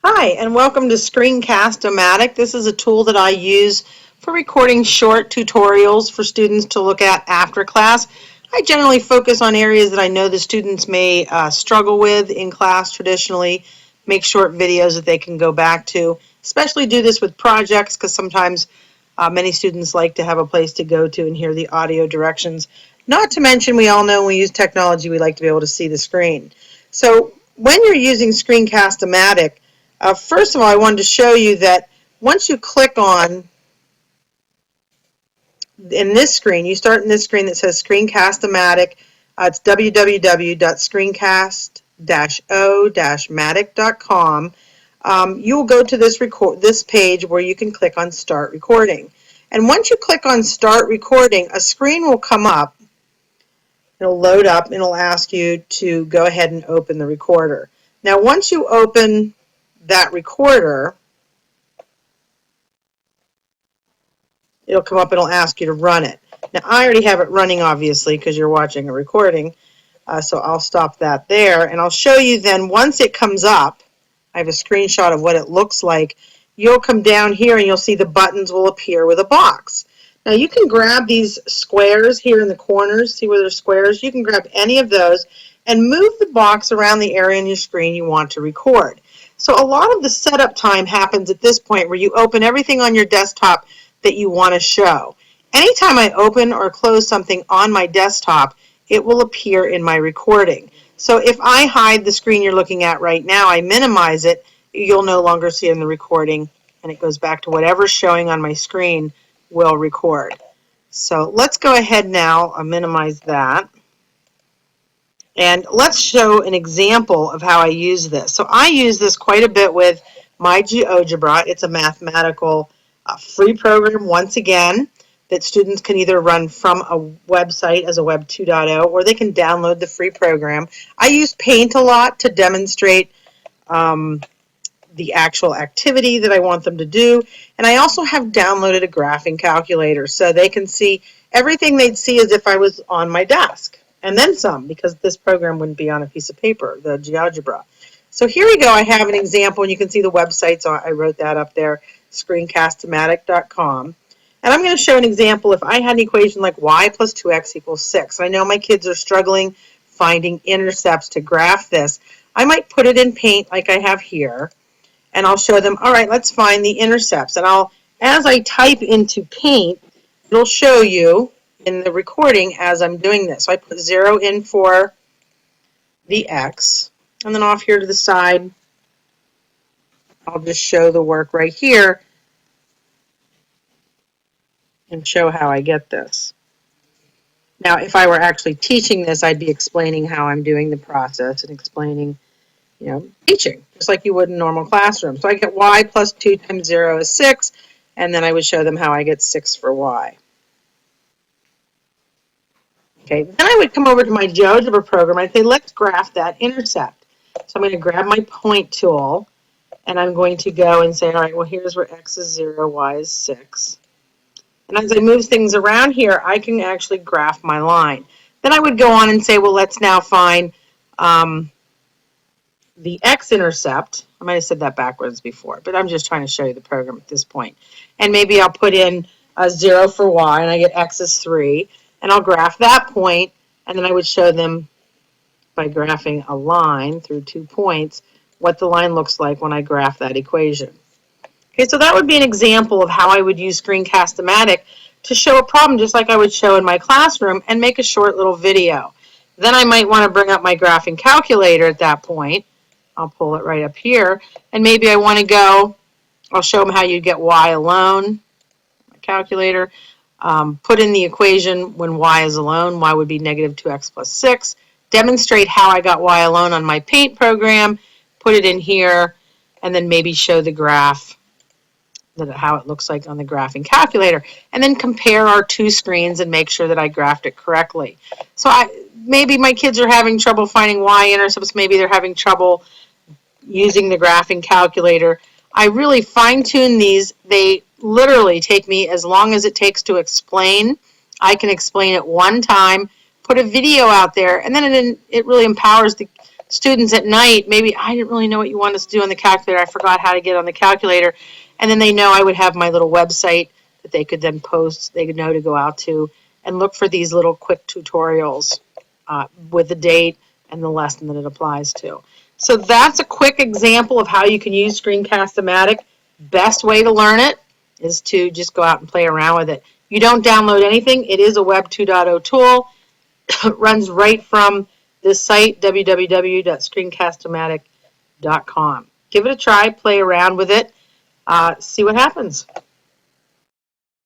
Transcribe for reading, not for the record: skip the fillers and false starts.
Hi, and welcome to Screencastomatic. This is a tool that I use for recording short tutorials for students to look at after class. I generally focus on areas that I know the students may struggle with in class traditionally, make short videos that they can go back to, especially do this with projects because sometimes many students like to have a place to go to and hear the audio directions. Not to mention, we all know when we use technology, we like to be able to see the screen. So when you're using Screencast-O-Matic, first of all, I wanted to show you that once you click on in this screen, you start in this screen that says Screencast-O-Matic. It's www.screencast-o-matic.com. You will go to this page where you can click on Start Recording. And once you click on Start Recording, a screen will come up. It'll load up and it'll ask you to go ahead and open the recorder. Now, once you open that recorder, it'll come up and it'll ask you to run it. Now, I already have it running, obviously, because you're watching a recording, so I'll stop that there, and I'll show you then once it comes up. I have a screenshot of what it looks like. You'll come down here and you'll see the buttons will appear with a box. Now, you can grab these squares here in the corners. See where there's squares? You can grab any of those and move the box around the area on your screen you want to record. So a lot of the setup time happens at this point where you open everything on your desktop that you want to show. Anytime I open or close something on my desktop, it will appear in my recording. So if I hide the screen you're looking at right now, I minimize it, you'll no longer see it in the recording, and it goes back to whatever's showing on my screen will record. So let's go ahead now, I'll minimize that. And let's show an example of how I use this. So I use this quite a bit with my GeoGebra. It's a mathematical free program, once again, that students can either run from a website as a Web 2.0 or they can download the free program. I use Paint a lot to demonstrate the actual activity that I want them to do. And I also have downloaded a graphing calculator so they can see everything they'd see as if I was on my desk. And then some, because this program wouldn't be on a piece of paper, the GeoGebra. So here we go. I have an example, and you can see the website, so I wrote that up there, screencastomatic.com. And I'm going to show an example. If I had an equation like y plus 2x equals 6, I know my kids are struggling finding intercepts to graph this. I might put it in Paint like I have here, and I'll show them, all right, let's find the intercepts. And as I type into Paint, it'll show you in the recording as I'm doing this. So I put 0 in for the x, and then off here to the side, I'll just show the work right here and show how I get this. Now, if I were actually teaching this, I'd be explaining how I'm doing the process and explaining, teaching, just like you would in a normal classroom. So I get y plus 2 times 0 is 6, and then I would show them how I get 6 for y. Okay, then I would come over to my GeoGebra program and I'd say, let's graph that intercept. So I'm going to grab my point tool and I'm going to go and say, all right, well, here's where x is 0, y is 6. And as I move things around here, I can actually graph my line. Then I would go on and say, well, let's now find the x-intercept. I might have said that backwards before, but I'm just trying to show you the program at this point. And maybe I'll put in a 0 for y, and I get x is 3. And I'll graph that point, and then I would show them by graphing a line through 2 points what the line looks like when I graph that equation. Okay, so that would be an example of how I would use Screencast-O-Matic to show a problem just like I would show in my classroom and make a short little video. Then I might want to bring up my graphing calculator at that point. I'll pull it right up here, and maybe I want to go, I'll show them how you get y alone, my calculator. Put in the equation when y is alone, y would be negative 2x plus 6. Demonstrate how I got y alone on my Paint program, put it in here, and then maybe show the graph, how it looks like on the graphing calculator, and then compare our two screens and make sure that I graphed it correctly. So maybe my kids are having trouble finding y-intercepts, maybe they're having trouble using the graphing calculator. I really fine-tune these. They literally take me as long as it takes to explain. I can explain it one time, put a video out there, and then it really empowers students at night, maybe I didn't really know what you wanted us to do on the calculator. I forgot how to get on the calculator. And then they know I would have my little website that they could then post, they could know to go out to and look for these little quick tutorials with the date and the lesson that it applies to. So that's a quick example of how you can use Screencast-O-Matic. Best way to learn it is to just go out and play around with it. You don't download anything. It is a Web 2.0 tool. It runs right from this site, www.screencastomatic.com. Give it a try, play around with it, see what happens.